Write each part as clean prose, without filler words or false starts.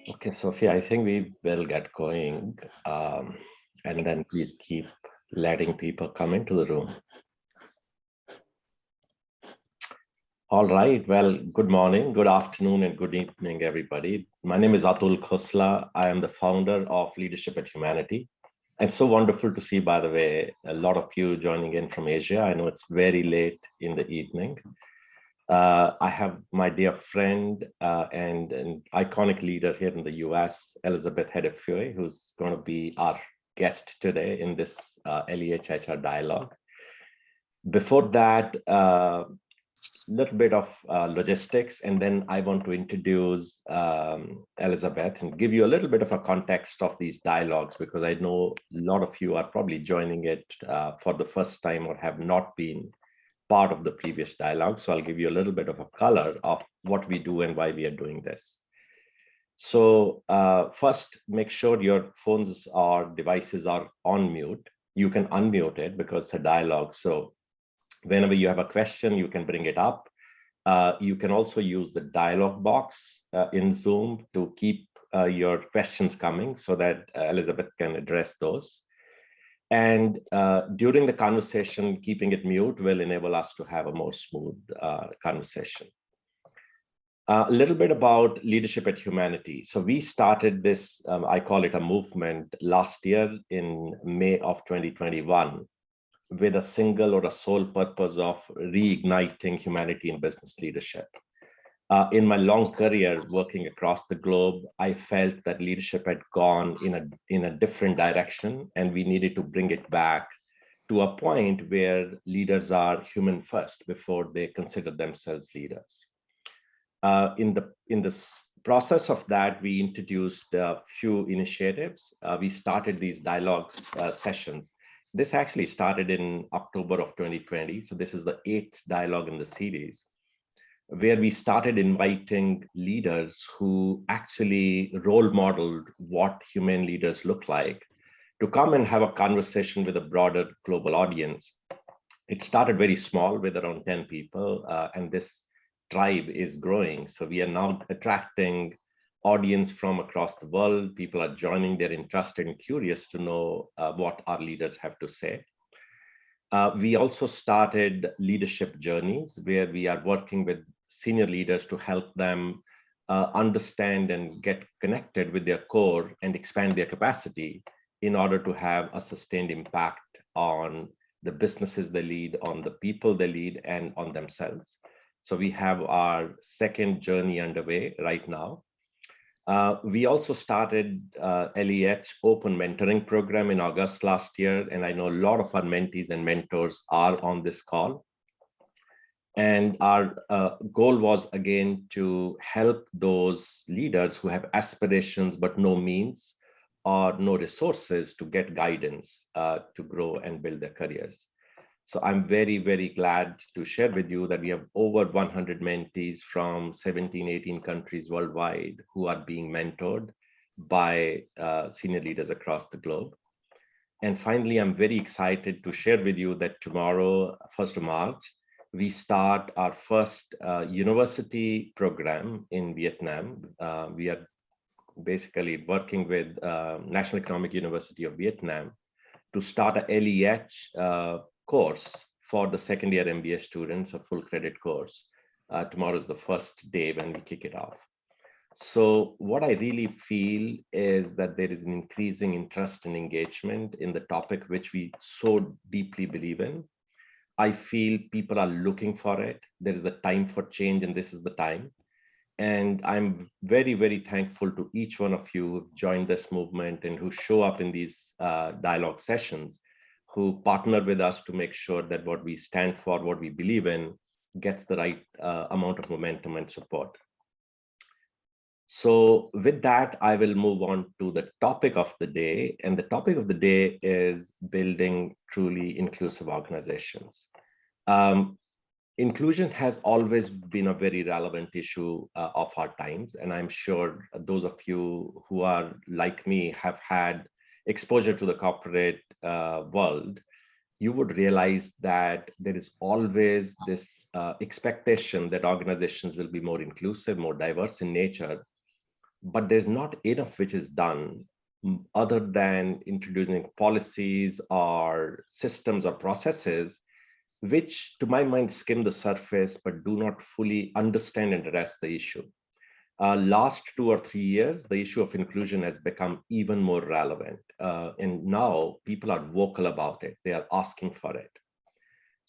Okay, Sophia, I think we will get going, and then please keep letting people come into the room. All right, well, good morning, good afternoon, and good evening, everybody. My name is Atul Khosla. I am the founder of Leadership at Humanity. And so wonderful to see, by the way, a lot of you joining in from Asia. I know it's very late in the evening. I have my dear friend and an iconic leader here in the US, Elizabeth Adefioye, who's going to be our guest today in this LEHHR dialogue. Before that, little bit of logistics, and then I want to introduce Elizabeth and give you a little bit of a context of these dialogues, because I know a lot of you are probably joining it for the first time or have not been part of the previous dialogue. So I'll give you a little bit of a color of what we do and why we are doing this. So first, make sure your phones or devices are on mute. You can unmute it because it's a dialogue. So whenever you have a question, you can bring it up. You can also use the dialogue box in Zoom to keep your questions coming so that Elizabeth can address those. And during the conversation, keeping it mute will enable us to have a more smooth conversation. A little bit about Leadership at Humanity. So we started this, I call it a movement, last year in May of 2021, with a single or a sole purpose of reigniting humanity in business leadership. In my long career working across the globe, I felt that leadership had gone in a different direction, and we needed to bring it back to a point where leaders are human first before they consider themselves leaders. In this process of that, we introduced a few initiatives. We started these dialogues sessions. This actually started in October of 2020. So this is the 8th dialogue in the series, where we started inviting leaders who actually role modeled what human leaders look like to come and have a conversation with a broader global audience. It started very small with around 10 people, and this tribe is growing. So we are now attracting audience from across the world. People are joining, they're interested and curious to know what our leaders have to say. We also started leadership journeys, where we are working with senior leaders to help them understand and get connected with their core and expand their capacity in order to have a sustained impact on the businesses they lead, on the people they lead, and on themselves. So we have our second journey underway right now. We also started LEH Open Mentoring Program in August last year, and I know a lot of our mentees and mentors are on this call. And our goal was, again, to help those leaders who have aspirations but no means or no resources to get guidance to grow and build their careers. So I'm very, very glad to share with you that we have over 100 mentees from 17, 18 countries worldwide who are being mentored by senior leaders across the globe. And finally, I'm very excited to share with you that tomorrow, 1st of March, we start our first university program in Vietnam. We are basically working with National Economic University of Vietnam to start a LEH course for the second year MBA students, a full credit course. Tomorrow is the first day when we kick it off. So what I really feel is that there is an increasing interest and engagement in the topic which we so deeply believe in. I feel people are looking for it. There is a time for change, and this is the time. And I'm very, very thankful to each one of you who joined this movement and who show up in these dialogue sessions, who partner with us to make sure that what we stand for, what we believe in, gets the right amount of momentum and support. So with that, I will move on to the topic of the day. And the topic of the day is building truly inclusive organizations. Inclusion has always been a very relevant issue of our times. And I'm sure those of you who are like me have had exposure to the corporate world. You would realize that there is always this expectation that organizations will be more inclusive, more diverse in nature. But there's not enough which is done other than introducing policies or systems or processes, which to my mind skim the surface, but do not fully understand and address the issue. Last 2 or 3 years, the issue of inclusion has become even more relevant. And now people are vocal about it. They are asking for it.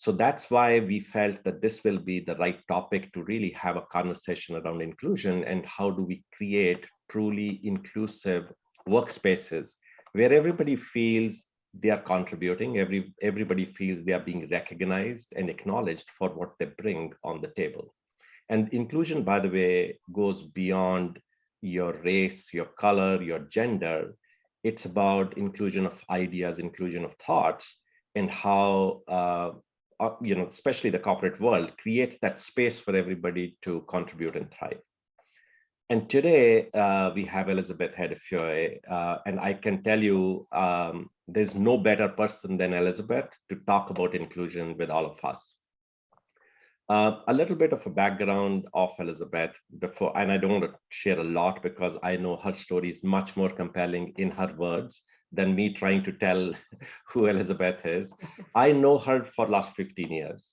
So that's why we felt that this will be the right topic to really have a conversation around inclusion and how do we create truly inclusive workspaces where everybody feels they are contributing, everybody feels they are being recognized and acknowledged for what they bring on the table. And inclusion, by the way, goes beyond your race, your color, your gender. It's about inclusion of ideas, inclusion of thoughts, and how especially the corporate world creates that space for everybody to contribute and thrive. And today we have Elizabeth Adefioye, and I can tell you there's no better person than Elizabeth to talk about inclusion with all of us. A little bit of a background of Elizabeth before, and I don't want to share a lot because I know her story is much more compelling in her words than me trying to tell who Elizabeth is. I know her for the last 15 years.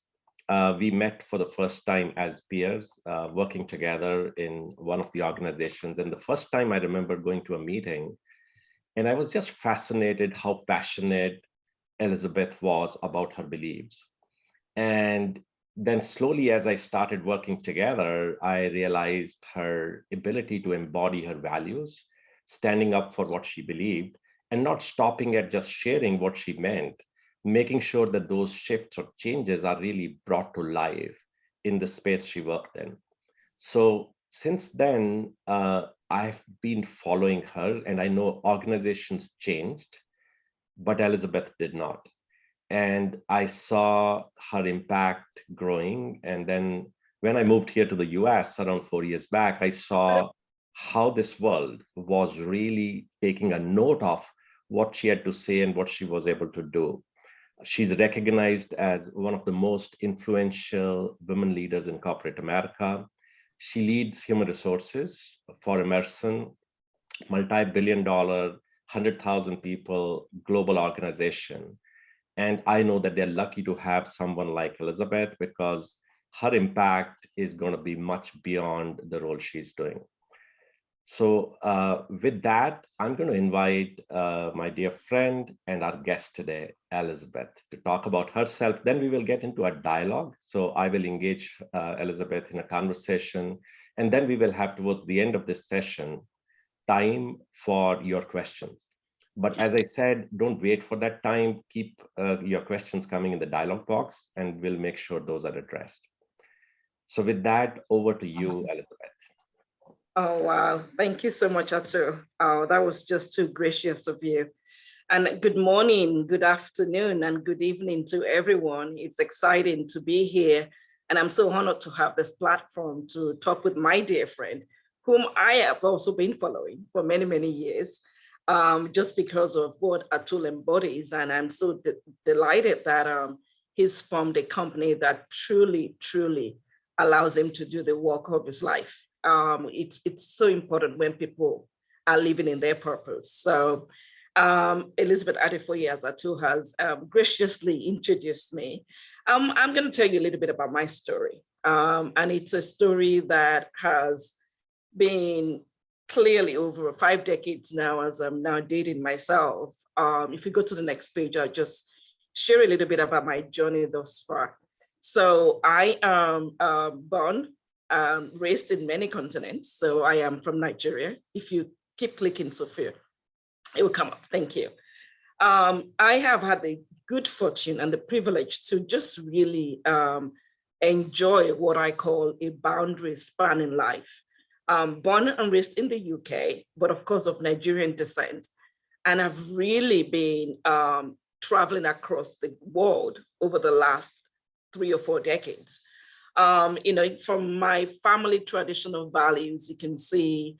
We met for the first time as peers, working together in one of the organizations. And the first time I remember going to a meeting, and I was just fascinated how passionate Elizabeth was about her beliefs. And then slowly, as I started working together, I realized her ability to embody her values, standing up for what she believed, and not stopping at just sharing what she meant, making sure that those shifts or changes are really brought to life in the space she worked in. So since then, I've been following her, and I know organizations changed, but Elizabeth did not. And I saw her impact growing. And then when I moved here to the US around 4 years back, I saw how this world was really taking a note of what she had to say and what she was able to do. She's recognized as one of the most influential women leaders in corporate America. She leads human resources for Emerson, multi-billion-dollar, 100,000 people global organization. And I know that they're lucky to have someone like Elizabeth because her impact is going to be much beyond the role she's doing. So with that, I'm going to invite my dear friend and our guest today, Elizabeth, to talk about herself. Then we will get into a dialogue. So I will engage Elizabeth in a conversation. And then we will have, towards the end of this session, time for your questions. But as I said, don't wait for that time. Keep your questions coming in the dialogue box, and we'll make sure those are addressed. So with that, over to you, Elizabeth. Oh, wow. Thank you so much, Atul. Oh, that was just too gracious of you. And good morning, good afternoon, and good evening to everyone. It's exciting to be here. And I'm so honored to have this platform to talk with my dear friend, whom I have also been following for many, many years, just because of what Atul embodies. And I'm so delighted that he's formed a company that truly, truly allows him to do the work of his life. It's so important when people are living in their purpose. So Elizabeth Adefioye, as Atul has graciously introduced me, I'm going to tell you a little bit about my story. And it's a story that has been clearly over 5 decades now, as I'm now dating myself. If you go to the next page, I'll just share a little bit about my journey thus far. So I am born, raised in many continents. So I am from Nigeria. If you keep clicking, Sophia, it will come up. Thank you. I have had the good fortune and the privilege to just really enjoy what I call a boundary spanning life. Born and raised in the UK, but of course of Nigerian descent. And I've really been traveling across the world over the last 3 or 4 decades. From my family traditional values, you can see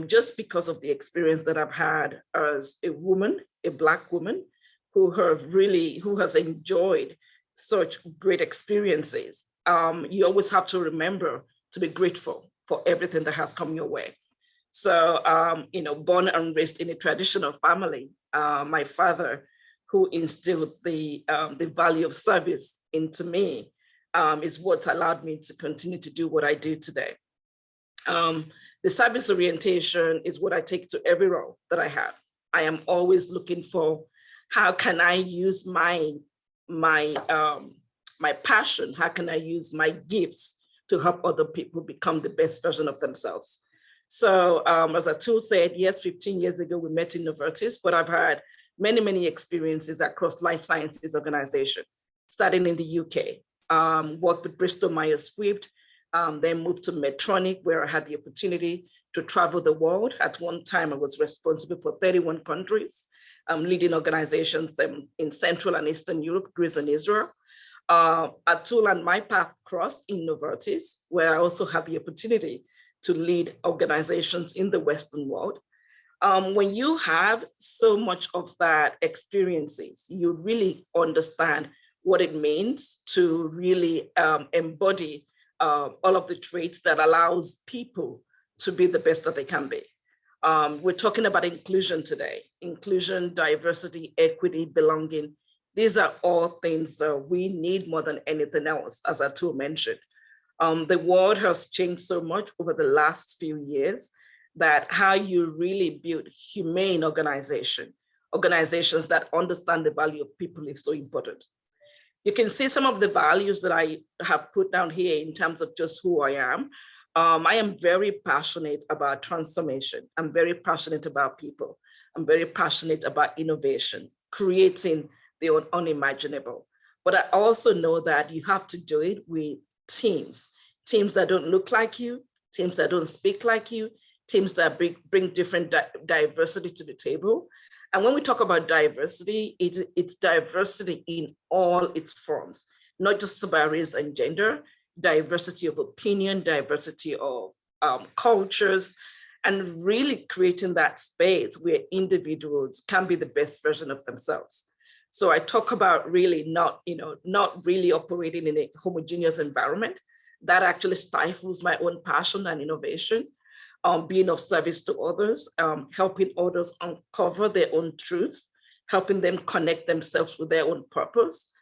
just because of the experience that I've had as a woman, a Black woman, who has enjoyed such great experiences. You always have to remember to be grateful for everything that has come your way. So, born and raised in a traditional family, my father, who instilled the value of service into me, is what allowed me to continue to do what I do today. The service orientation is what I take to every role that I have. I am always looking for how can I use my passion, how can I use my gifts to help other people become the best version of themselves. So as Atul said, yes, 15 years ago, we met in Novartis, but I've had many, many experiences across life sciences organization, starting in the UK, worked with Bristol Myers Squibb, then moved to Medtronic, where I had the opportunity to travel the world. At one time, I was responsible for 31 countries, leading organizations in Central and Eastern Europe, Greece and Israel. Atul and my path crossed in Novartis, where I also had the opportunity to lead organizations in the Western world. When you have so much of that experiences, you really understand what it means to really embody all of the traits that allows people to be the best that they can be. We're talking about inclusion today, inclusion, diversity, equity, belonging. These are all things that we need more than anything else, as Atul mentioned. The world has changed so much over the last few years that how you really build humane organizations that understand the value of people is so important. You can see some of the values that I have put down here in terms of just who I am. I am very passionate about transformation. I'm very passionate about people. I'm very passionate about innovation, creating the unimaginable. But I also know that you have to do it with teams that don't look like you, teams that don't speak like you, teams that bring different diversity to the table. And when we talk about diversity, it's diversity in all its forms, not just about race and gender, diversity of opinion, diversity of cultures, and really creating that space where individuals can be the best version of themselves. So I talk about really not really operating in a homogeneous environment that actually stifles my own passion and innovation, being of service to others, helping others uncover their own truth, helping them connect themselves with their own purpose.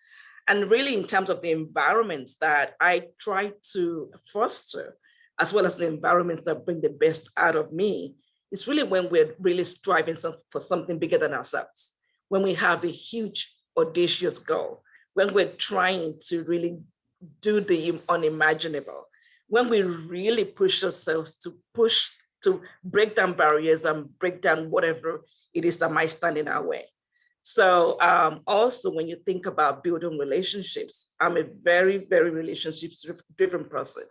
And really in terms of the environments that I try to foster, as well as the environments that bring the best out of me, it's really when we're really striving for something bigger than ourselves, when we have a huge, audacious goal, when we're trying to really do the unimaginable, when we really push ourselves to break down barriers and break down whatever it is that might stand in our way. So also when you think about building relationships, I'm a very, very relationships-driven person.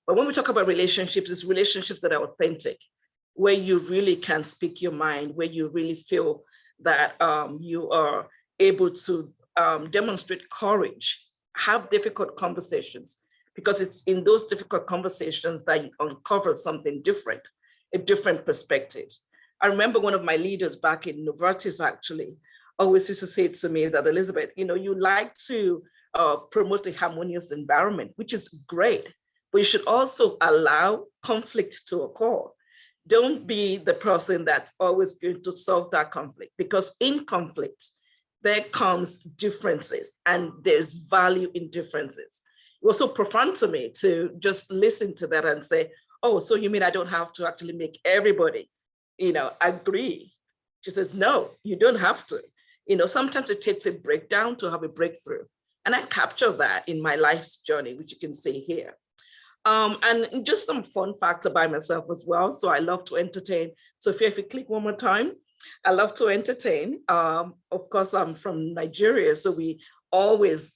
But when we talk about relationships, it's relationships that are authentic, where you really can speak your mind, where you really feel that you are able to demonstrate courage, have difficult conversations, because it's in those difficult conversations that you uncover something different, a different perspectives. I remember one of my leaders back in Novartis actually always used to say to me that, Elizabeth, you like to promote a harmonious environment, which is great, but you should also allow conflict to occur. Don't be the person that's always going to solve that conflict, because in conflicts, there comes differences and there's value in differences. It was so profound to me to just listen to that and say, oh, so you mean I don't have to actually make everybody, agree? She says, no, you don't have to. Sometimes it takes a breakdown to have a breakthrough. And I capture that in my life's journey, which you can see here. And just some fun facts about myself as well. So I love to entertain. Sophia, if you click one more time, I love to entertain. Of course, I'm from Nigeria, so we always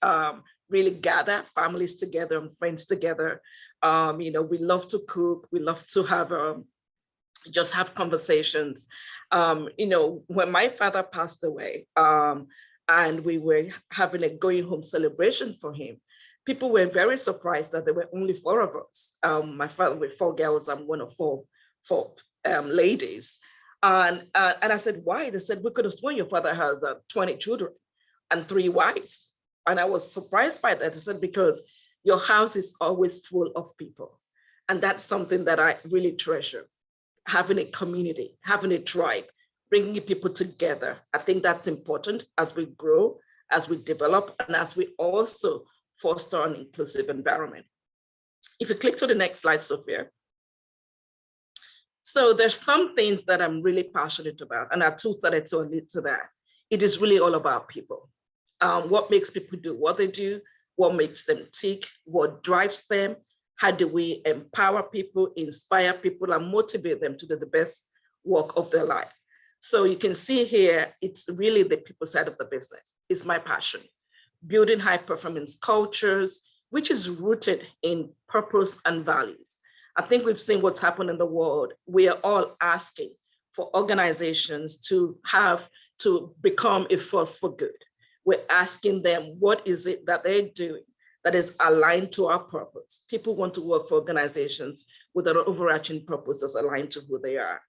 really gather families together and friends together. We love to cook. We love to have just have conversations. When my father passed away, and we were having a going home celebration for him, people were very surprised that there were only 4 of us. My father with 4 girls, I'm one of four ladies. And I said, why? They said, we could have sworn your father has 20 children and 3 wives. And I was surprised by that. They said, because your house is always full of people. And that's something that I really treasure. Having a community, having a tribe, bringing people together. I think that's important as we grow, as we develop, and as we also foster an inclusive environment. If you click to the next slide, Sophia. So there's some things that I'm really passionate about, and I too started to allude to that. It is really all about people. What makes people do what they do, what makes them tick, what drives them, how do we empower people, inspire people, and motivate them to do the best work of their life. So you can see here, it's really the people side of the business. It's my passion. Building high performance cultures, which is rooted in purpose and values. I think we've seen what's happened in the world. We are all asking for organizations to become a force for good. We're asking them, what is it that they're doing that is aligned to our purpose? People want to work for organizations with an overarching purpose that's aligned to who they are.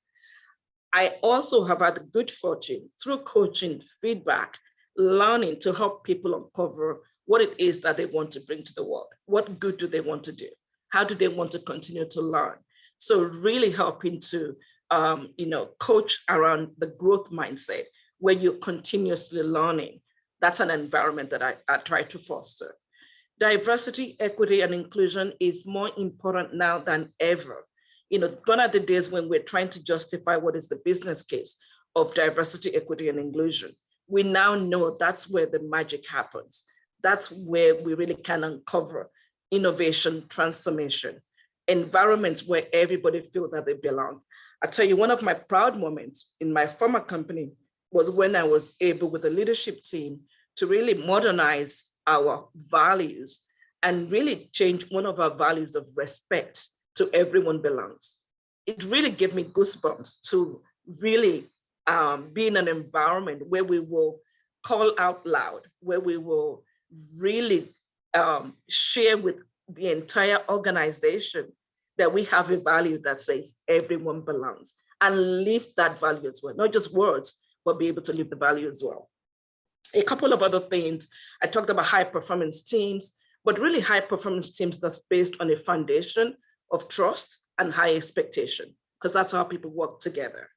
I also have had the good fortune through coaching, feedback, learning to help people uncover what it is that they want to bring to the world. What good do they want to do? How do they want to continue to learn? So really helping to coach around the growth mindset where you're continuously learning. That's an environment that I try to foster. Diversity, equity, and inclusion is more important now than ever. Gone are the days when we're trying to justify what is the business case of diversity, equity, and inclusion. We now know that's where the magic happens. That's where we really can uncover innovation, transformation, environments where everybody feels that they belong. I tell you, one of my proud moments in my former company was when I was able with the leadership team to really modernize our values and really change one of our values of respect to everyone belongs. It really gave me goosebumps to really be in an environment where we will call out loud, where we will really share with the entire organization that we have a value that says everyone belongs, and live that value as well, not just words, but be able to live the value as well. A couple of other things, I talked about high performance teams, but really high performance teams that's based on a foundation of trust and high expectation, because that's how people work together.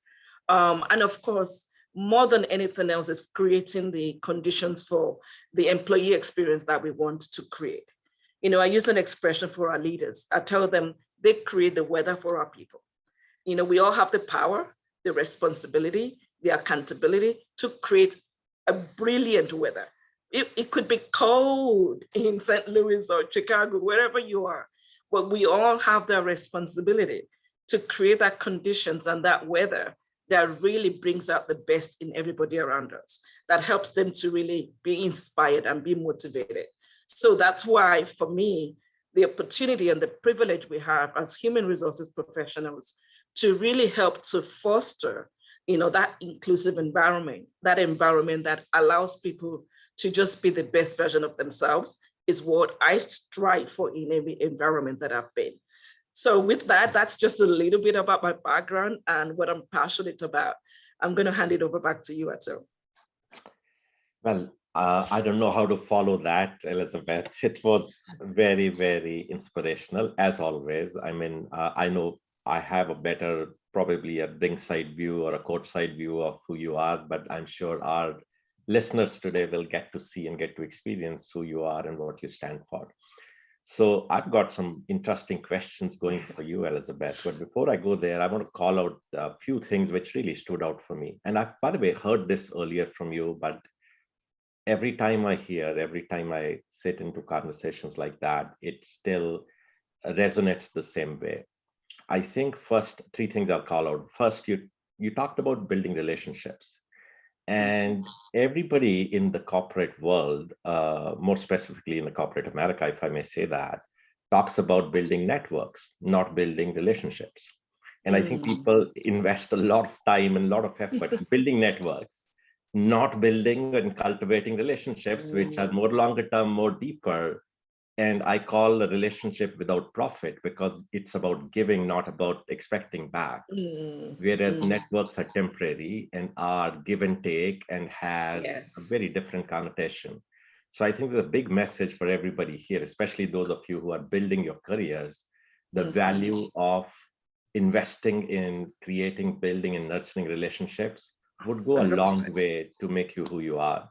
And of course, more than anything else, is creating the conditions for the employee experience that we want to create. I use an expression for our leaders. I tell them they create the weather for our people. We all have the power, the responsibility, the accountability to create a brilliant weather. It could be cold in St. Louis or Chicago, wherever you are, but we all have the responsibility to create that conditions and that weather that really brings out the best in everybody around us, that helps them to really be inspired and be motivated. So that's why, for me, the opportunity and the privilege we have as human resources professionals to really help to foster, that inclusive environment that allows people to just be the best version of themselves, is what I strive for in every environment that I've been. So with that, that's just a little bit about my background and what I'm passionate about. I'm going to hand it over back to you, Ato. Well, I don't know how to follow that, Elizabeth. It was very, very inspirational, as always. I mean, I know I have a better probably a ringside view or a courtside view of who you are, but I'm sure our listeners today will get to see and get to experience who you are and what you stand for. So I've got some interesting questions going for you, Elizabeth. But before I go there, I want to call out a few things which really stood out for me. And I've, by the way, heard this earlier from you, but every time I sit into conversations like that, it still resonates the same way. I think first, three things I'll call out. First, you talked about building relationships. And everybody in the corporate world, more specifically in the corporate America, if I may say that, talks about building networks, not building relationships. And I think people invest a lot of time and a lot of effort in building networks, not building and cultivating relationships, which are more longer term, more deeper. And I call a relationship without profit because it's about giving, not about expecting back. Whereas networks are temporary and are give and take and has a very different connotation. So I think there's a big message for everybody here, especially those of you who are building your careers, the value of investing in creating, building, and nurturing relationships would go a 100%. long way to make you who you are.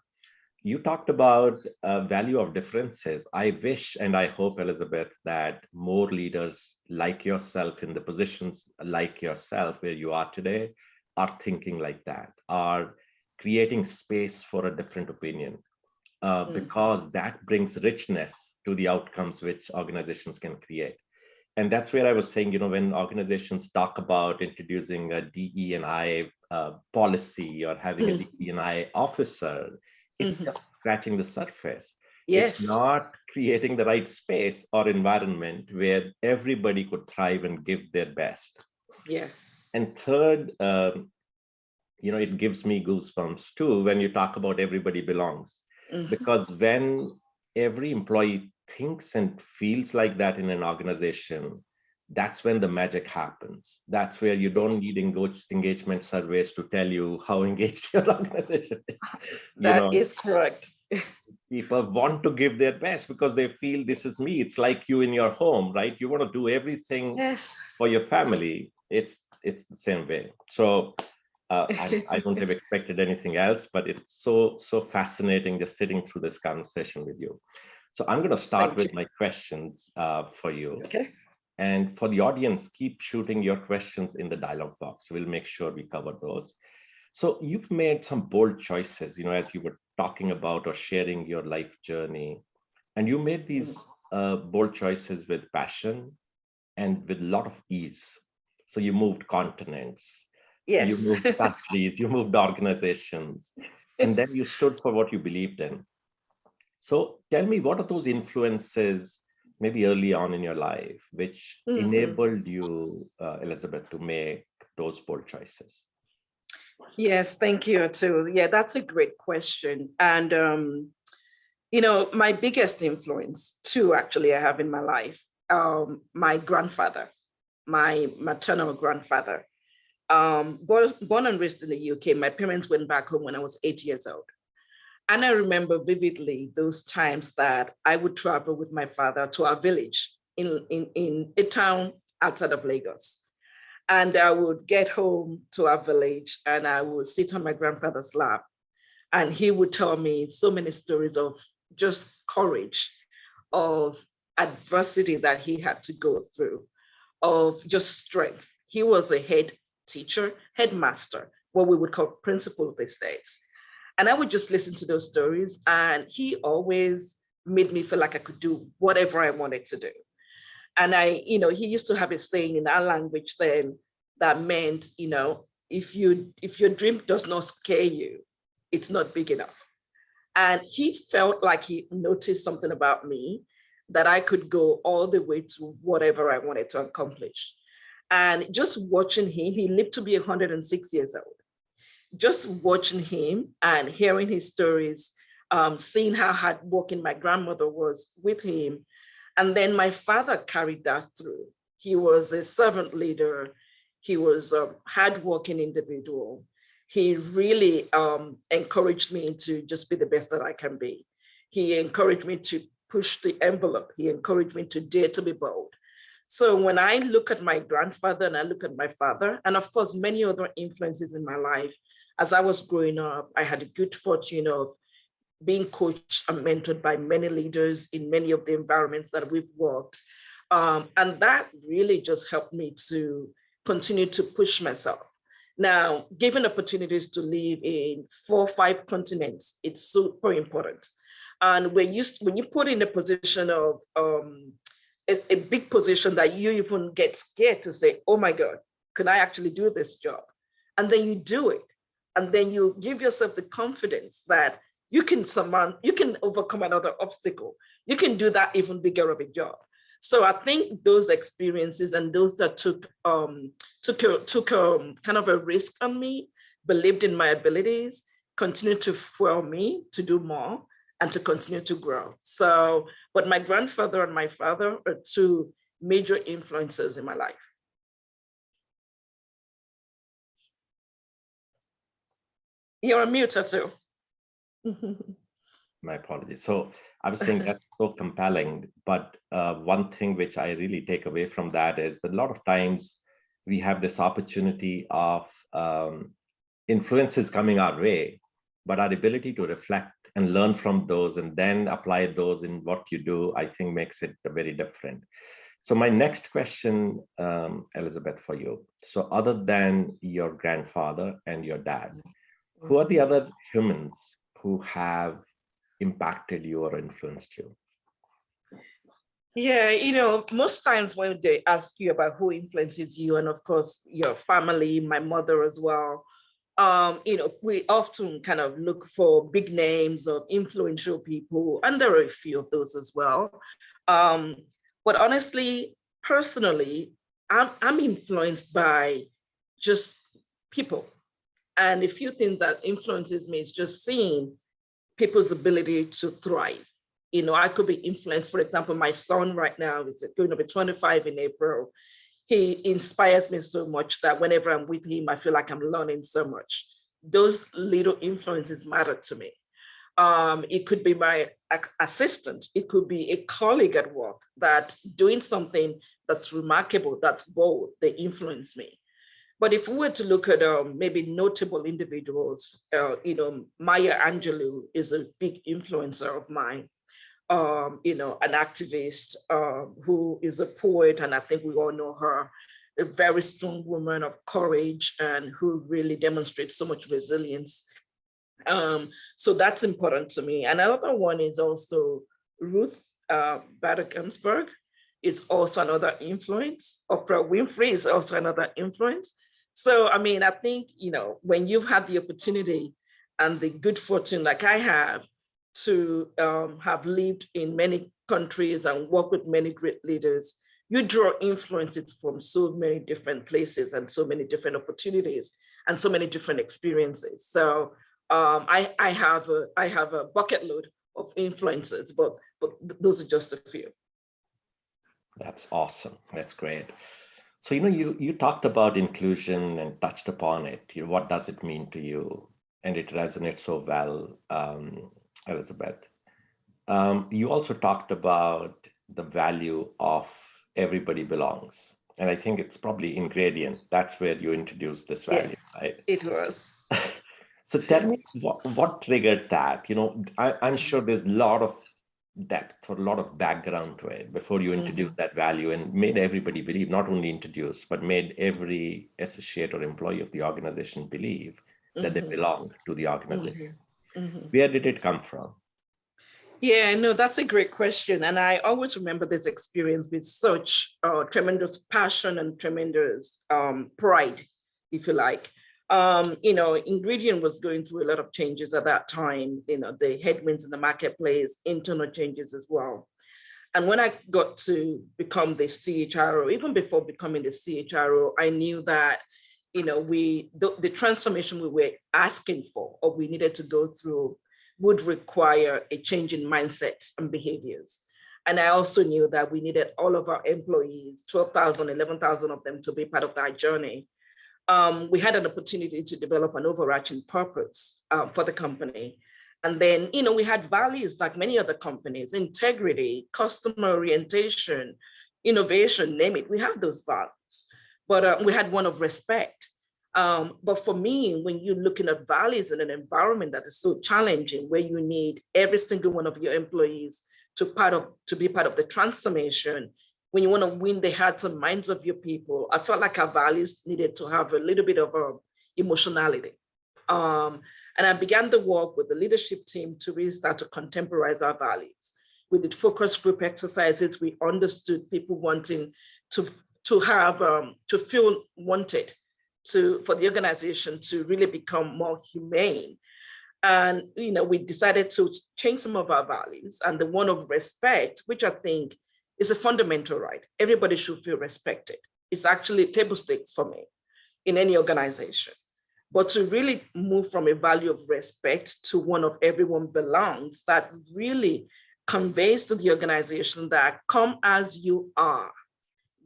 You talked about value of differences. I wish and I hope, Elizabeth, that more leaders like yourself in the positions like yourself where you are today are thinking like that, are creating space for a different opinion, because that brings richness to the outcomes which organizations can create. And that's where I was saying, when organizations talk about introducing a DE&I policy or having a DE&I officer, it's just scratching the surface. It's not creating the right space or environment where everybody could thrive and give their best. And third, it gives me goosebumps too when you talk about everybody belongs, because when every employee thinks and feels like that in an organization, that's when the magic happens. That's where you don't need engagement surveys to tell you how engaged your organization is. That is correct. People want to give their best because they feel this is me. It's like you in your home, right? You want to do everything for your family. It's the same way. So I don't have expected anything else, but it's so fascinating just sitting through this conversation with you. So I'm going to start with my questions for you. Okay. And for the audience, keep shooting your questions in the dialog box. We'll make sure we cover those. So you've made some bold choices, as you were talking about or sharing your life journey. And you made these bold choices with passion and with a lot of ease. So you moved continents. You moved countries, you moved organizations, and then you stood for what you believed in. So tell me, what are those influences, maybe early on in your life, which enabled you, Elizabeth, to make those bold choices? Yes, thank you, Atul. Yeah, that's a great question. And, my biggest influence too, actually, I have in my life, my grandfather, my maternal grandfather. Born and raised in the UK, my parents went back home when I was 8 years old. And I remember vividly those times that I would travel with my father to our village in a town outside of Lagos. And I would get home to our village and I would sit on my grandfather's lap. And he would tell me so many stories of just courage, of adversity that he had to go through, of just strength. He was a head teacher, headmaster, what we would call principal these days. And I would just listen to those stories. And he always made me feel like I could do whatever I wanted to do. And he used to have a saying in our language then that meant, if your dream does not scare you, it's not big enough. And he felt like he noticed something about me that I could go all the way to whatever I wanted to accomplish. And just watching him, he lived to be 106 years old. Just watching him and hearing his stories, seeing how hardworking my grandmother was with him. And then my father carried that through. He was a servant leader. He was a hardworking individual. He really encouraged me to just be the best that I can be. He encouraged me to push the envelope. He encouraged me to dare to be bold. So when I look at my grandfather and I look at my father, and of course, many other influences in my life, as I was growing up, I had a good fortune of being coached and mentored by many leaders in many of the environments that we've worked. And that really just helped me to continue to push myself. Now, given opportunities to live in 4 or 5 continents, it's super important. And when you put in a position of a big position that you even get scared to say, oh my God, can I actually do this job? And then you do it. And then you give yourself the confidence that you can overcome another obstacle. You can do that even bigger of a job. So I think those experiences and those that took kind of a risk on me, believed in my abilities, continued to fuel me to do more and to continue to grow. So, but my grandfather and my father are 2 major influences in my life. You're on mute, too. My apologies. So I was saying that's so compelling, but one thing which I really take away from that is that a lot of times we have this opportunity of influences coming our way, but our ability to reflect and learn from those and then apply those in what you do, I think makes it very different. So my next question, Elizabeth, for you. So other than your grandfather and your dad, who are the other humans who have impacted you or influenced you? Yeah, most times when they ask you about who influences you, and of course your family, my mother as well, we often kind of look for big names of influential people, and there are a few of those as well. But honestly, personally, I'm influenced by just people. And a few things that influences me is just seeing people's ability to thrive. I could be influenced. For example, my son right now is going to be 25 in April. He inspires me so much that whenever I'm with him, I feel like I'm learning so much. Those little influences matter to me. It could be my assistant. It could be a colleague at work that's doing something that's remarkable, that's bold. They influence me. But if we were to look at maybe notable individuals, Maya Angelou is a big influencer of mine. An activist who is a poet, and I think we all know her, a very strong woman of courage and who really demonstrates so much resilience. So that's important to me. And another one is also Ruth Bader Ginsburg. It's also another influence. Oprah Winfrey is also another influence. So, I mean, I think, when you've had the opportunity and the good fortune like I have to have lived in many countries and work with many great leaders, you draw influences from so many different places and so many different opportunities and so many different experiences. So I have a bucket load of influences, but those are just a few. That's awesome. That's great. So, you talked about inclusion and touched upon it. What does it mean to you? And it resonates so well, Elizabeth. You also talked about the value of everybody belongs. And I think it's probably ingredient. That's where you introduced this value, Yes, right? it was. So tell me what triggered that? I'm sure there's a lot of depth or a lot of background to it before you introduce that value and made everybody believe, not only introduce, but made every associate or employee of the organization believe that they belong to the organization. Where did it come from? Yeah, no, that's a great question. And I always remember this experience with such tremendous passion and tremendous pride, if you like. Ingredient was going through a lot of changes at that time, the headwinds in the marketplace, internal changes as well. And when I got to become the CHRO, even before becoming the CHRO, I knew that, the transformation we were asking for or we needed to go through would require a change in mindsets and behaviors. And I also knew that we needed all of our employees, 12,000, 11,000 of them, to be part of that journey. We had an opportunity to develop an overarching purpose for the company. And then, we had values like many other companies: integrity, customer orientation, innovation, name it. We have those values, but we had one of respect. But for me, when you're looking at values in an environment that is so challenging, where you need every single one of your employees to be part of the transformation, when you want to win the hearts and minds of your people, I felt like our values needed to have a little bit of emotionality. And I began the work with the leadership team to really start to contemporize our values. We did focus group exercises. We understood people wanting to feel wanted, for the organization to really become more humane. And we decided to change some of our values, and the one of respect, which I think is a fundamental right. Everybody should feel respected. It's actually table stakes for me in any organization. But to really move from a value of respect to one of everyone belongs, that really conveys to the organization that come as you are.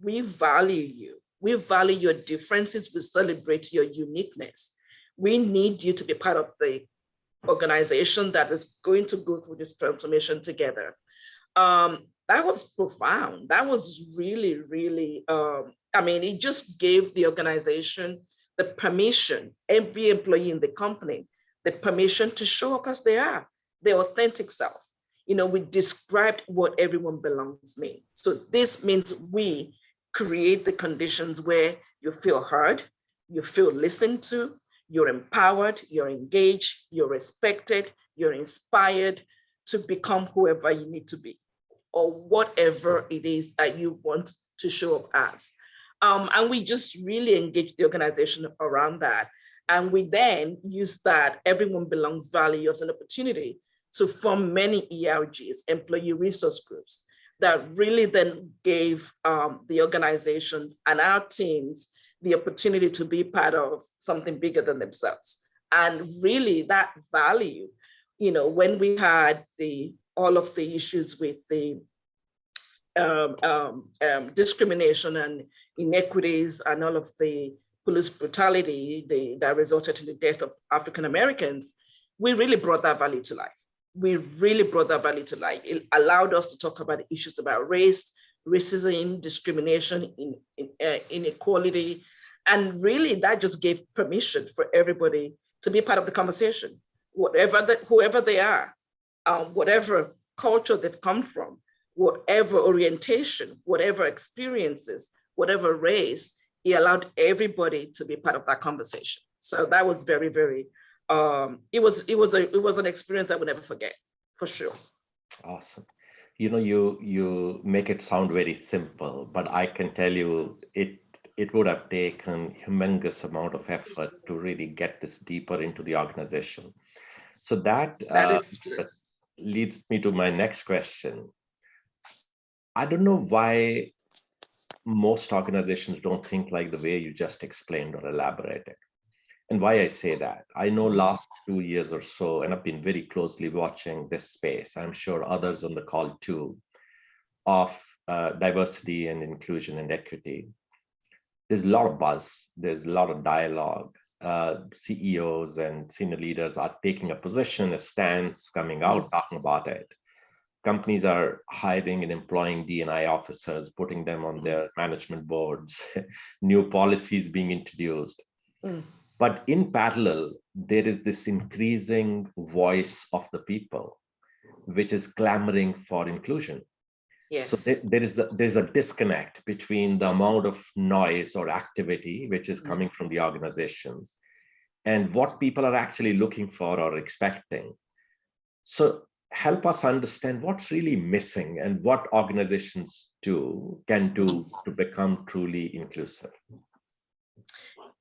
We value you. We value your differences. We celebrate your uniqueness. We need you to be part of the organization that is going to go through this transformation together. That was profound. That was really, really, it just gave the organization the permission, every employee in the company, the permission to show up as they are, their authentic self. We described what everyone belongs means. So this means we create the conditions where you feel heard, you feel listened to, you're empowered, you're engaged, you're respected, you're inspired to become whoever you need to be, or whatever it is that you want to show up as. And we just really engage the organization around that. And we then use that everyone belongs value as an opportunity to form many ERGs, employee resource groups, that really then gave the organization and our teams the opportunity to be part of something bigger than themselves. And really that value, when we had all of the issues with the discrimination and inequities and all of the police brutality that resulted in the death of African Americans, we really brought that value to life. We really brought that value to life. It allowed us to talk about the issues about race, racism, discrimination, inequality. And really that just gave permission for everybody to be part of the conversation, whoever they are, whatever culture they've come from, whatever orientation, whatever experiences, whatever race, he allowed everybody to be part of that conversation. So that was very, very, it was an experience I would never forget, for sure. Awesome. You make it sound very simple, but I can tell you it would have taken humongous amount of effort to really get this deeper into the organization. So that is true. Leads me to my next question. I don't know why most organizations don't think like the way you just explained or elaborated. And why I say that, I know last 2 years or so, and I've been very closely watching this space, I'm sure others on the call too, of diversity and inclusion and equity. There's a lot of buzz, there's a lot of dialogue. CEOs and senior leaders are taking a position, a stance, coming out, talking about it. Companies are hiring and employing D&I officers, putting them on their management boards, new policies being introduced. But in parallel, there is this increasing voice of the people, which is clamoring for inclusion. Yes. So there's a disconnect between the amount of noise or activity which is coming from the organizations and what people are actually looking for or expecting. So help us understand what's really missing and what organizations can do to become truly inclusive.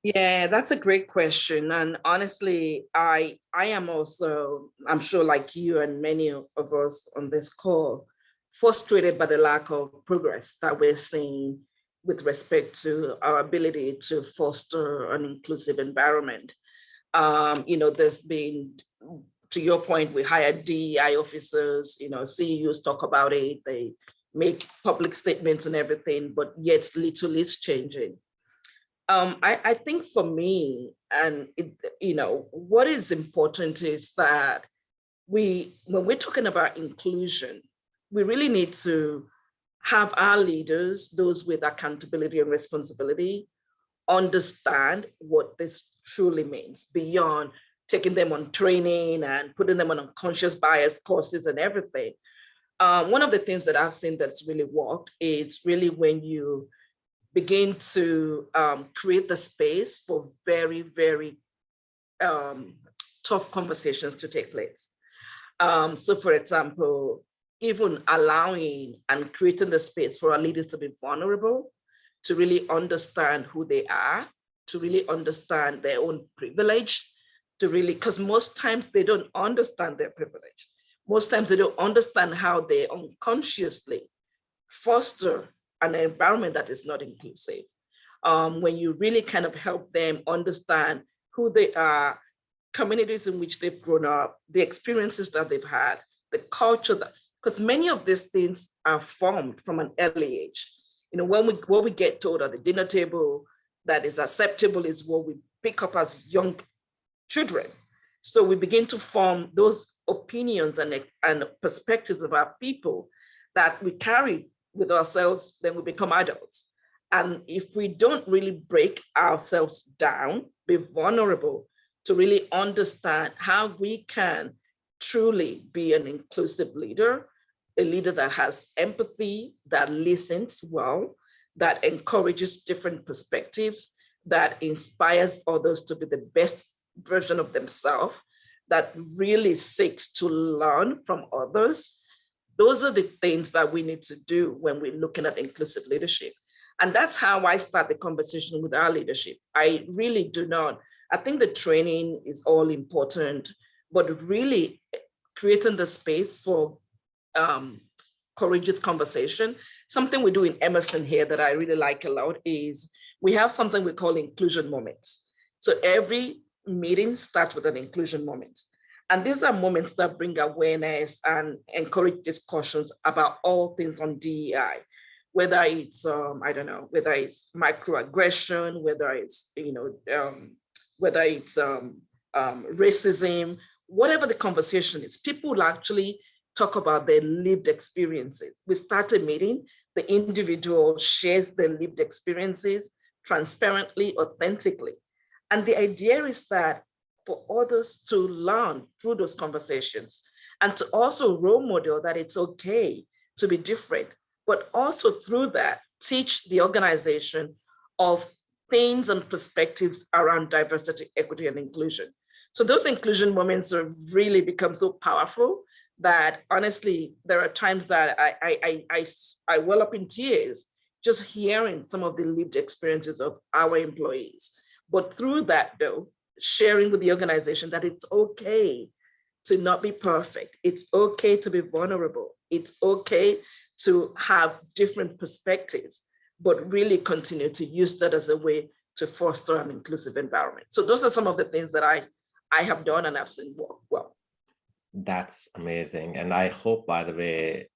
Yeah, that's a great question. And honestly, I am also, I'm sure like you and many of us on this call, frustrated by the lack of progress that we're seeing with respect to our ability to foster an inclusive environment. There's been, to your point, we hired DEI officers, CEOs talk about it, they make public statements and everything, but yet little is changing. I think for me, and what is important is that when we're talking about inclusion, we really need to have our leaders, those with accountability and responsibility, understand what this truly means beyond taking them on training and putting them on unconscious bias courses and everything. One of the things that I've seen that's really worked is really when you begin to create the space for very, very tough conversations to take place. So for example, even allowing and creating the space for our leaders to be vulnerable, to really understand who they are, to really understand their own privilege, to really, because most times they don't understand their privilege. Most times they don't understand how they unconsciously foster an environment that is not inclusive. When you really kind of help them understand who they are, communities in which they've grown up, the experiences that they've had, the culture that, because many of these things are formed from an early age. You know, what we get told at the dinner table that is acceptable is what we pick up as young children. So we begin to form those opinions and perspectives of our people that we carry with ourselves, then we become adults. And if we don't really break ourselves down, be vulnerable to really understand how we can truly be an inclusive leader, a leader that has empathy, that listens well, that encourages different perspectives, that inspires others to be the best version of themselves, that really seeks to learn from others. Those are the things that we need to do when we're looking at inclusive leadership. And that's how I start the conversation with our leadership. I really do not, I think the training is all important, but really creating the space for courageous conversation. Something we do in Emerson here that I really like a lot is we have something we call inclusion moments. So every meeting starts with an inclusion moment. And these are moments that bring awareness and encourage discussions about all things on DEI, whether it's, I don't know, whether it's microaggression, whether it's, whether it's racism, whatever the conversation is, people will actually talk about their lived experiences. We start a meeting, the individual shares their lived experiences transparently, authentically. And the idea is that for others to learn through those conversations and to also role model that it's okay to be different, but also through that, teach the organization of things and perspectives around diversity, equity, and inclusion. So those inclusion moments have really become so powerful that honestly, there are times that I well up in tears just hearing some of the lived experiences of our employees. But through that though, sharing with the organization that it's okay to not be perfect. It's okay to be vulnerable. It's okay to have different perspectives, but really continue to use that as a way to foster an inclusive environment. So those are some of the things that I have done and I've seen work well. That's amazing. And I hope, by the way,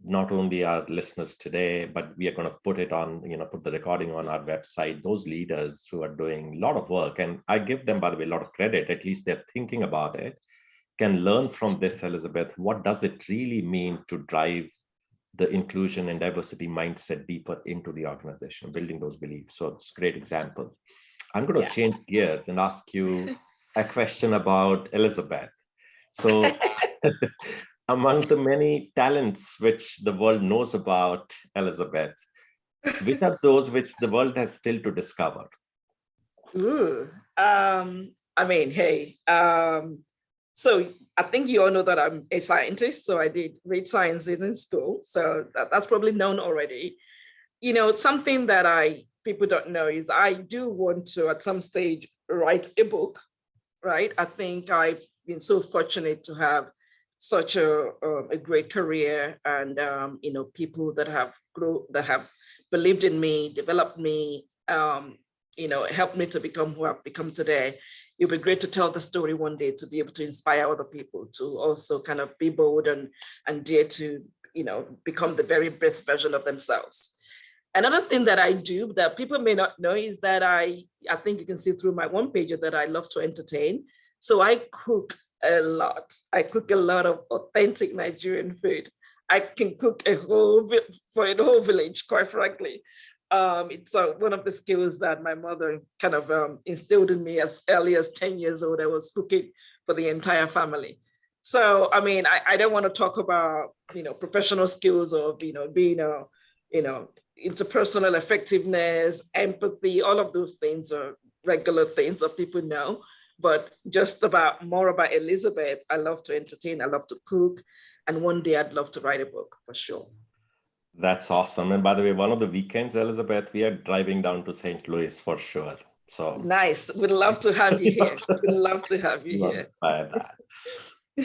not only our listeners today, but we are going to put it on, put the recording on our website, those leaders who are doing a lot of work. And I give them, by the way, a lot of credit, at least they're thinking about it, can learn from this, Elizabeth. What does it really mean to drive the inclusion and diversity mindset deeper into the organization, building those beliefs? So it's great examples. I'm going to change gears and ask you a question about Elizabeth. So among the many talents which the world knows about Elizabeth, which are those which the world has still to discover? Ooh, I mean, hey, so I think you all know that I'm a scientist. So I did read sciences in school. So that's probably known already. Something that people don't know is I do want to, at some stage, write a book, right? I think I've been so fortunate to have such a great career and, people that have believed in me, developed me, helped me to become who I've become today. It'll be great to tell the story one day, to be able to inspire other people to also kind of be bold and dare to, become the very best version of themselves. Another thing that I do that people may not know is that I think you can see through my one pager that I love to entertain. So I cook a lot. I cook a lot of authentic Nigerian food. I can cook for a whole village, quite frankly. It's one of the skills that my mother kind of instilled in me as early as 10 years old. I was cooking for the entire family. So, I mean, I don't want to talk about, professional skills of, being interpersonal effectiveness, empathy, all of those things are regular things that people know. But just more about Elizabeth, I love to entertain, I love to cook, and one day I'd love to write a book for sure. That's awesome. And by the way, one of the weekends, Elizabeth, we are driving down to St. Louis for sure. So nice. We'd love to have you here. We'd love to have you here. By that.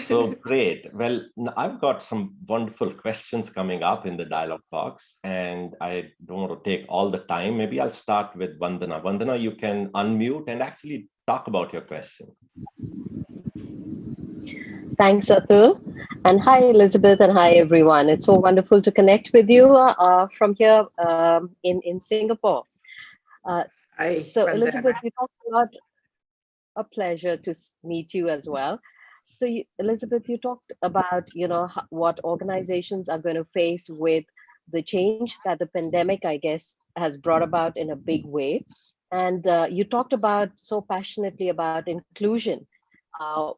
So great. Well, I've got some wonderful questions coming up in the dialogue box, and I don't want to take all the time. Maybe I'll start with Vandana. Vandana, you can unmute and actually talk about your question. Thanks, Atul. And hi, Elizabeth, and hi, everyone. It's so wonderful to connect with you from here in Singapore. So, Elizabeth, you talked about a pleasure to meet you as well. So, Elizabeth, you talked about, what organizations are going to face with the change that the pandemic, I guess, has brought about in a big way. And you talked about so passionately about inclusion.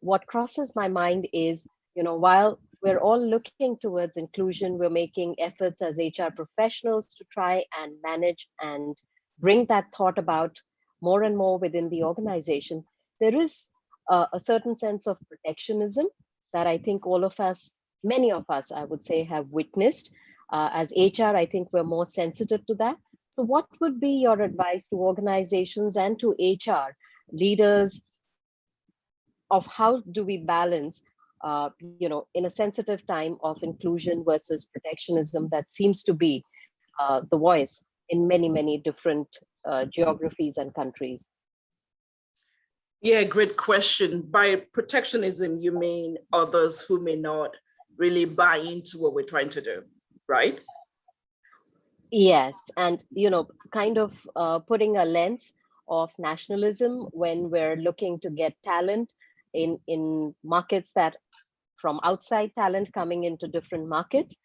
What crosses my mind is, while we're all looking towards inclusion, we're making efforts as HR professionals to try and manage and bring that thought about more and more within the organization. There is a certain sense of protectionism that I think all of us, many of us, I would say, have witnessed. As HR, I think we're more sensitive to that. So what would be your advice to organizations and to HR leaders of how do we balance, in a sensitive time of inclusion versus protectionism that seems to be the voice in many, many different geographies and countries? Yeah, great question. By protectionism, you mean others who may not really buy into what we're trying to do, right? Yes, and kind of putting a lens of nationalism when we're looking to get talent in markets that from outside talent coming into different markets.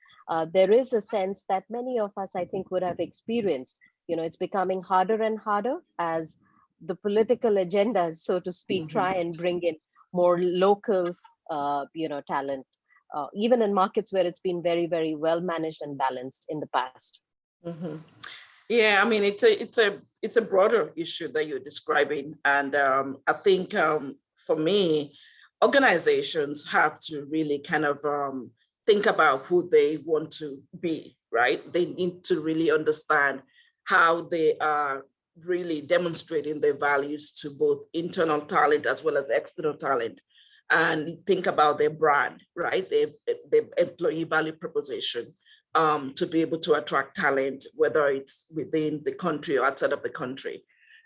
There is a sense that many of us, I think, would have experienced. It's becoming harder and harder as the political agendas, so to speak, try and bring in more local, talent, even in markets where it's been very, very well managed and balanced in the past. Yeah, I mean, it's a broader issue that you're describing, and I think for me, organizations have to really kind of think about who they want to be, right? They need to really understand how they are really demonstrating their values to both internal talent as well as external talent, and think about their brand, right? Their employee value proposition. To be able to attract talent, whether it's within the country or outside of the country.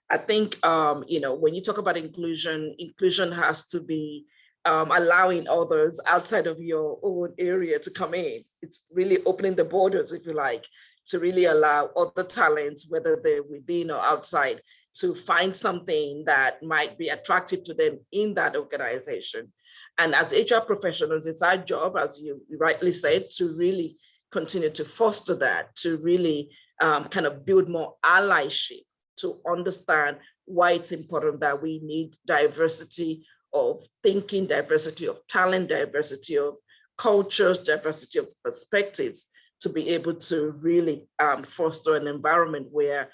I think, when you talk about inclusion has to be allowing others outside of your own area to come in. It's really opening the borders, if you like, to really allow other talents, whether they're within or outside, to find something that might be attractive to them in that organization. And as HR professionals, it's our job, as you rightly said, to really continue to foster that, to really kind of build more allyship, to understand why it's important that we need diversity of thinking, diversity of talent, diversity of cultures, diversity of perspectives, to be able to really foster an environment where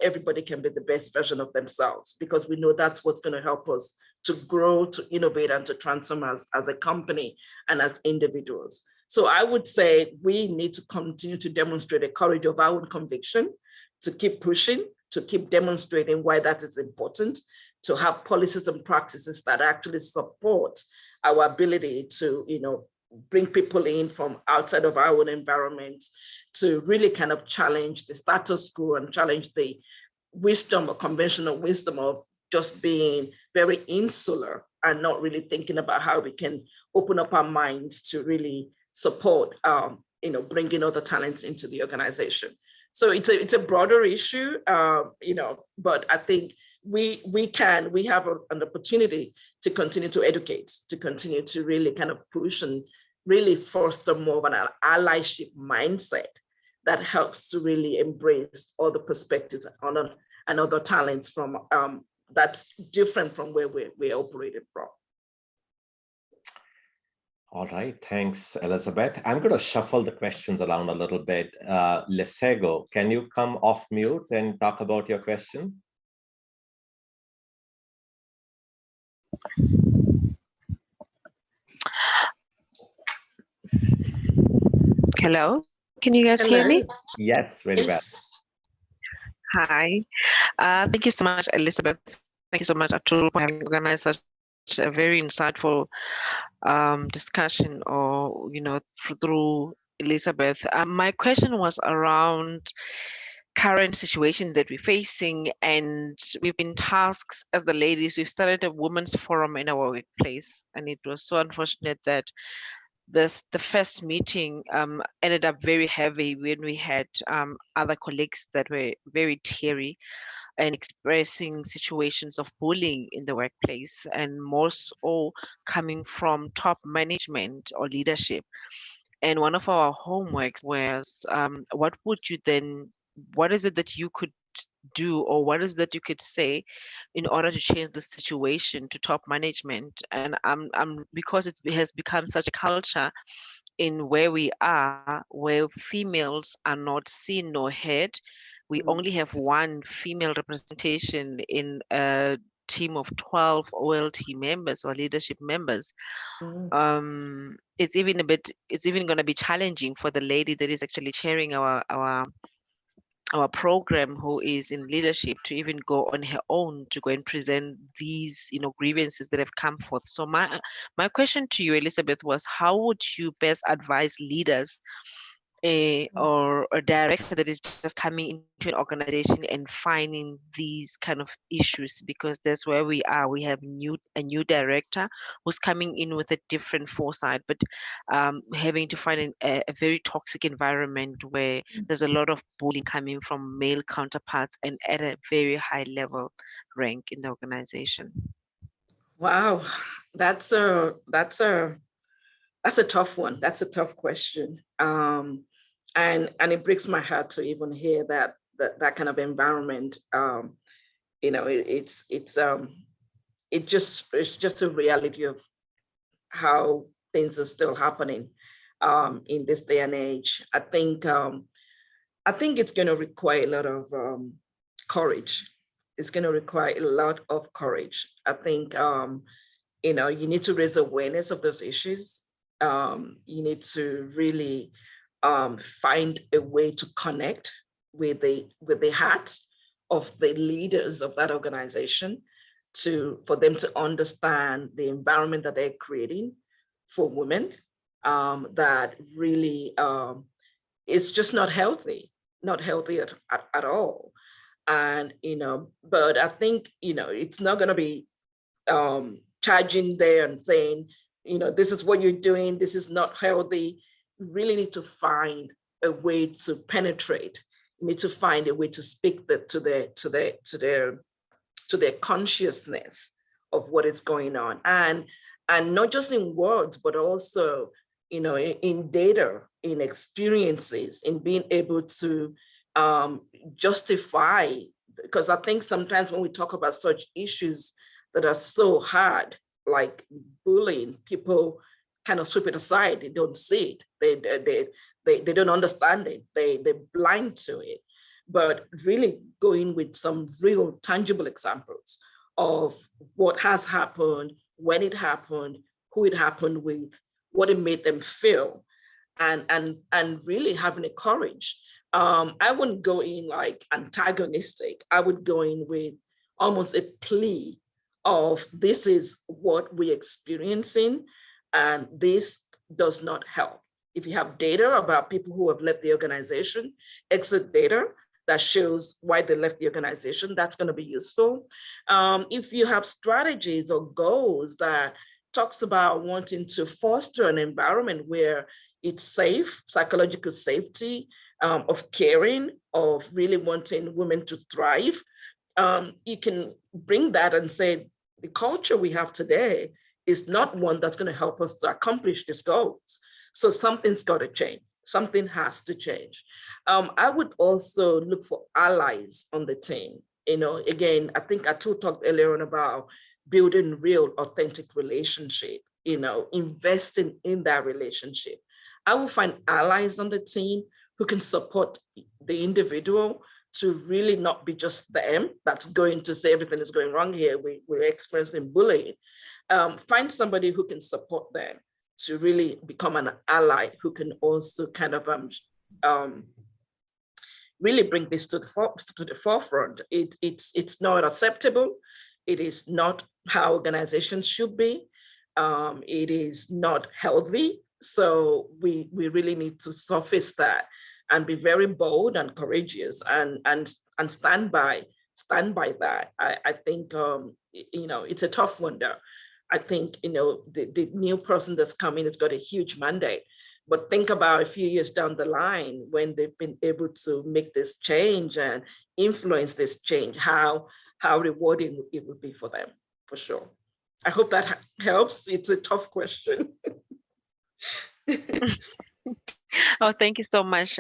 everybody can be the best version of themselves, because we know that's what's going to help us to grow, to innovate, and to transform as a company and as individuals. So I would say we need to continue to demonstrate the courage of our own conviction, to keep pushing, to keep demonstrating why that is important, to have policies and practices that actually support our ability to, bring people in from outside of our own environment, to really kind of challenge the status quo and challenge the wisdom or conventional wisdom of just being very insular and not really thinking about how we can open up our minds to really support, bringing other talents into the organization. So it's a broader issue, but I think we have an opportunity to continue to educate, to continue to really kind of push and really foster more of an allyship mindset that helps to really embrace other perspectives and other talents from that's different from where we operated from. All right, thanks, Elizabeth. I'm going to shuffle the questions around a little bit. Segun, can you come off mute and talk about your question? Hello, can you guys hear me? Yes, very well. Hi, thank you so much, Elizabeth. Thank you so much, Atul, for having organized such a very insightful discussion, or through Elizabeth. My question was around current situation that we're facing, and we've been tasked as the ladies. We've started a women's forum in our workplace, and it was so unfortunate that the first meeting ended up very heavy when we had other colleagues that were very teary and expressing situations of bullying in the workplace, and most all coming from top management or leadership. And one of our homeworks was, what is it that you could do, or what is it that you could say in order to change the situation to top management? And because it has become such a culture in where we are, where females are not seen nor heard. We only have one female representation in a team of 12 OLT members or leadership members. It's even going to be challenging for the lady that is actually chairing our program, who is in leadership, to even go on her own to go and present these grievances that have come forth. So my question to you, Elizabeth, was how would you best advise leaders or a director that is just coming into an organization and finding these kind of issues? Because that's where we are. We have a new director who's coming in with a different foresight, but having to find a very toxic environment where there's a lot of bullying coming from male counterparts and at a very high level rank in the organization. Wow, that's a tough one. That's a tough question. And it breaks my heart to even hear that kind of environment. It's just a reality of how things are still happening in this day and age. I think it's going to require a lot of courage. It's going to require a lot of courage. I think you need to raise awareness of those issues. You need to really find a way to connect with the hearts of the leaders of that organization for them to understand the environment that they're creating for women that really it's just not healthy at all. And but I think it's not going to be charging there and saying this is what you're doing, this is not healthy. You really need to find a way to penetrate. You need to find a way to speak to their consciousness of what is going on, and not just in words, but also in data, in experiences, in being able to justify. Because I think sometimes when we talk about such issues that are so hard, like bullying, people kind of sweep it aside. They don't see it. They don't understand it. They're blind to it. But really going with some real tangible examples of what has happened, when it happened, who it happened with, what it made them feel, and really having the courage. I wouldn't go in like antagonistic. I would go in with almost a plea of, this is what we're experiencing, and this does not help. If you have data about people who have left the organization, exit data that shows why they left the organization, that's going to be useful. If you have strategies or goals that talks about wanting to foster an environment where it's safe, psychological safety, of caring, of really wanting women to thrive, you can bring that and say, the culture we have today is not one that's going to help us to accomplish these goals. So something's got to change. Something has to change. I would also look for allies on the team. Again, I think Atul talked earlier on about building real, authentic relationship, investing in that relationship. I will find allies on the team who can support the individual to really not be just them that's going to say everything is going wrong here. We're experiencing bullying. Find somebody who can support them to really become an ally who can also kind of really bring this to the forefront. It's not acceptable. It is not how organizations should be. It is not healthy. So we really need to surface that and be very bold and courageous and stand by that. I think it's a tough one though. I think the new person that's coming has got a huge mandate. But think about a few years down the line when they've been able to make this change and influence this change, how rewarding it would be for them, for sure. I hope that helps. It's a tough question. Oh, thank you so much.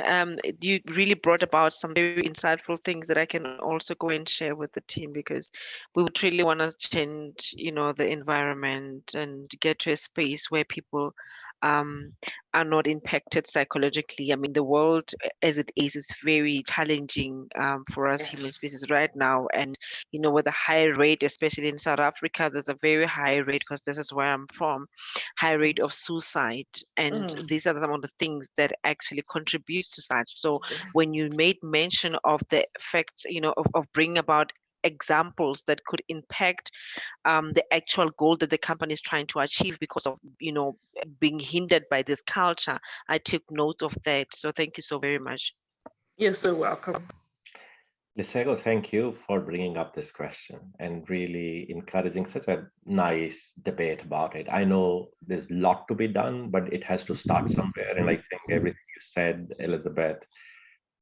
You really brought about some very insightful things that I can also go and share with the team, because we would really want to change, the environment and get to a space where people are not impacted psychologically. I mean, the world as it is very challenging for us human species right now. And, with a high rate, especially in South Africa, there's a very high rate, because this is where I'm from, high rate of suicide. And these are some of the things that actually contributes to that. So when you made mention of the effects, of bringing about examples that could impact the actual goal that the company is trying to achieve because of, being hindered by this culture, I took note of that. So thank you so very much. You're so welcome. Segun, thank you for bringing up this question and really encouraging such a nice debate about it. I know there's a lot to be done, but it has to start somewhere. And I think everything you said, Elizabeth,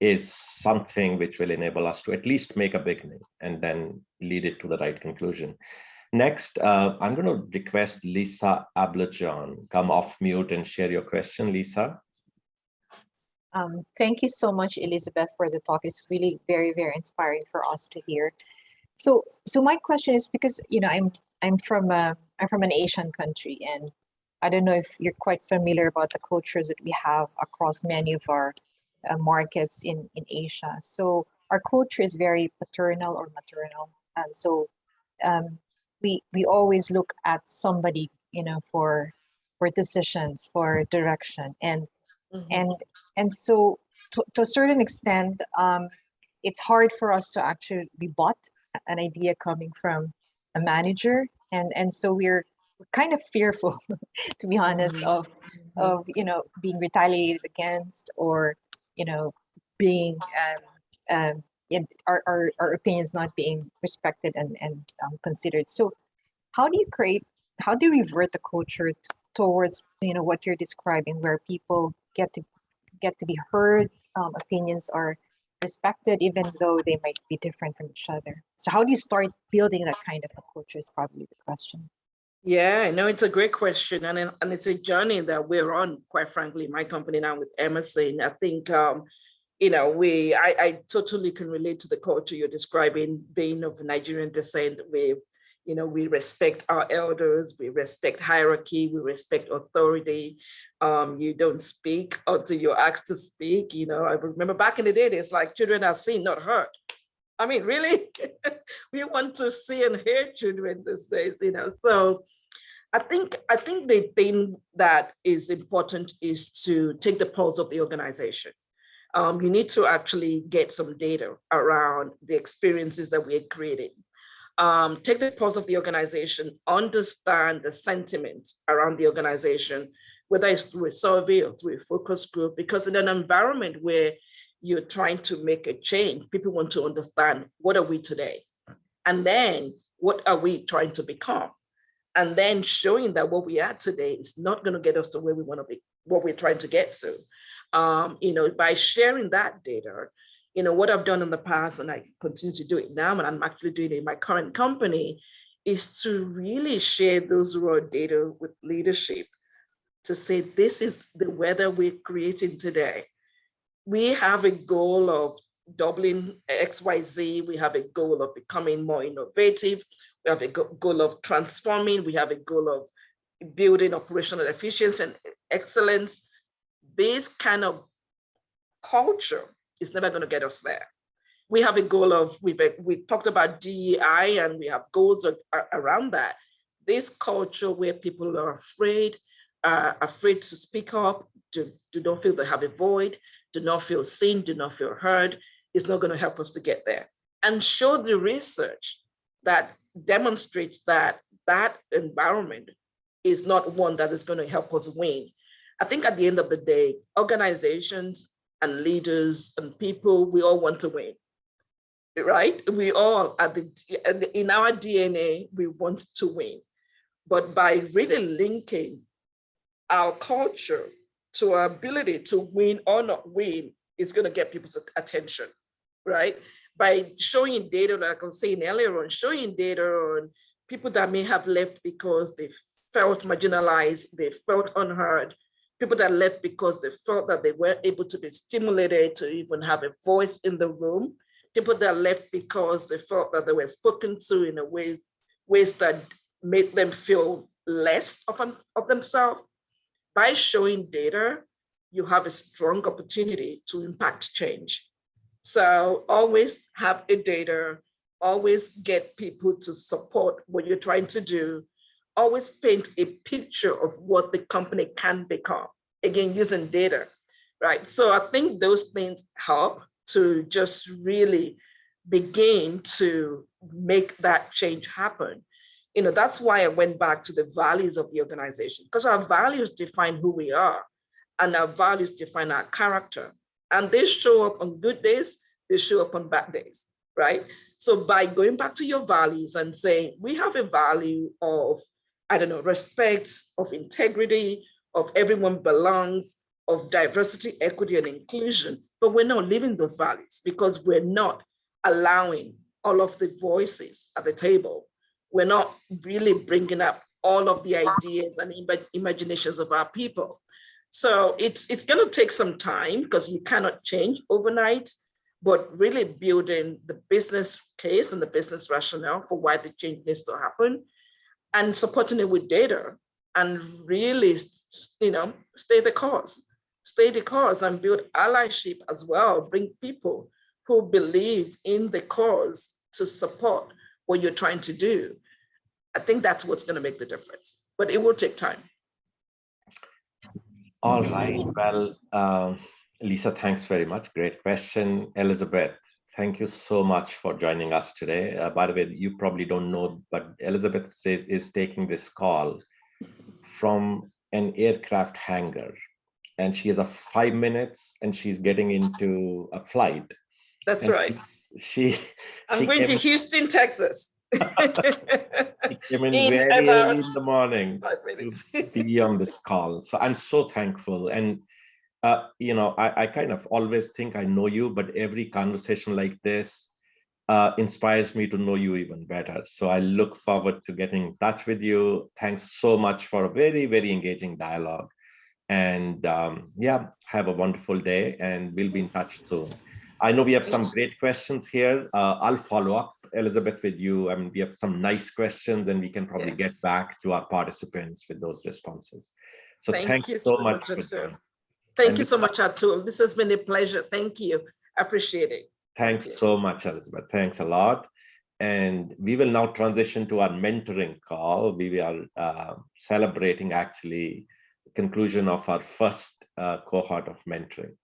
is something which will enable us to at least make a beginning and then lead it to the right conclusion. Next, I'm going to request Lisa Ablajon come off mute and share your question, Lisa. Thank you so much, Elizabeth, for the talk. It's really very, very inspiring for us to hear. So my question is, because I'm from an Asian country, and I don't know if you're quite familiar about the cultures that we have across many of our markets in Asia. So our culture is very paternal or maternal, and so we always look at somebody, for decisions, for direction, and so to a certain extent, it's hard for us to actually be bought an idea coming from a manager, and so we're kind of fearful, to be honest, of being retaliated against, or being our opinions not being respected and considered. So how do you revert the culture towards what you're describing, where people get to be heard, opinions are respected even though they might be different from each other? So how do you start building that kind of a culture is probably the question. Yeah, no, it's a great question, and it's a journey that we're on, quite frankly, my company now with Emerson. I think I totally can relate to the culture you're describing, being of Nigerian descent. We respect our elders, we respect hierarchy, we respect authority. You don't speak until you're asked to speak. I remember back in the day, it's like children are seen, not heard. I mean, really, we want to see and hear children these days, So I think the thing that is important is to take the pulse of the organization. You need to actually get some data around the experiences that we're creating. Take the pulse of the organization, understand the sentiments around the organization, whether it's through a survey or through a focus group, because in an environment where you're trying to make a change, people want to understand, what are we today? And then what are we trying to become? And then showing that what we are today is not going to get us to where we want to be, what we're trying to get to. By sharing that data, what I've done in the past, and I continue to do it now, and I'm actually doing it in my current company, is to really share those raw data with leadership to say, this is the weather we're creating today. We have a goal of doubling XYZ. We have a goal of becoming more innovative. We have a goal of transforming. We have a goal of building operational efficiency and excellence. This kind of culture is never going to get us there. We have a goal of, we talked about DEI, and we have goals around that. This culture where people are afraid to speak up, do not feel they have a void, do not feel seen, do not feel heard, is not going to help us to get there. And show the research that demonstrates that that environment is not one that is going to help us win. I think at the end of the day, organizations and leaders and people, we all want to win, right? We all, in our DNA, we want to win. But by really linking our culture to our ability to win or not win, it's going to get people's attention, right? By showing data, like I was saying earlier on, showing data on people that may have left because they felt marginalized, they felt unheard, people that left because they felt that they weren't able to be stimulated to even have a voice in the room, people that left because they felt that they were spoken to in a ways that made them feel less of themselves. By showing data, you have a strong opportunity to impact change. So always have a data, always get people to support what you're trying to do, always paint a picture of what the company can become, again, using data, right? So I think those things help to just really begin to make that change happen. You know, that's why I went back to the values of the organization, because our values define who we are and our values define our character. And they show up on good days, they show up on bad days, right? So by going back to your values and saying, we have a value of, I don't know, respect, of integrity, of everyone belongs, of diversity, equity, and inclusion, but we're not living those values because we're not allowing all of the voices at the table. We're not really bringing up all of the ideas and imaginations of our people. So it's going to take some time because you cannot change overnight, but really building the business case and the business rationale for why the change needs to happen and supporting it with data and really, you know, stay the course and build allyship as well. Bring people who believe in the cause to support what you're trying to do. I think that's what's going to make the difference, but it will take time. All right. Well, Lisa, thanks very much. Great question. Elizabeth, thank you so much for joining us today. By the way, you probably don't know, but Elizabeth is taking this call from an aircraft hangar, and she has 5 minutes and she's getting into a flight. That's and right. I'm going to Houston, Texas. She came in very early in the morning to be on this call. So I'm so thankful. And, you know, I kind of always think I know you, but every conversation like this inspires me to know you even better. So I look forward to getting in touch with you. Thanks so much for a very, very engaging dialogue. And yeah, have a wonderful day and we'll be in touch soon. I know we have some great questions here. I'll follow up, Elizabeth, with you. I mean, we have some nice questions and we can probably get back to our participants with those responses. So thank you so much. Thank you so much, Atul. This has been a pleasure. Thank you. I appreciate it. Thanks so much, Elizabeth. Thanks a lot. And we will now transition to our mentoring call. We are celebrating actually the conclusion of our first cohort of mentoring.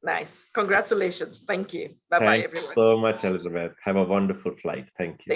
Nice. Congratulations. Thank you. Bye-bye, everyone. Thanks so much, Elizabeth. Have a wonderful flight. Thank you.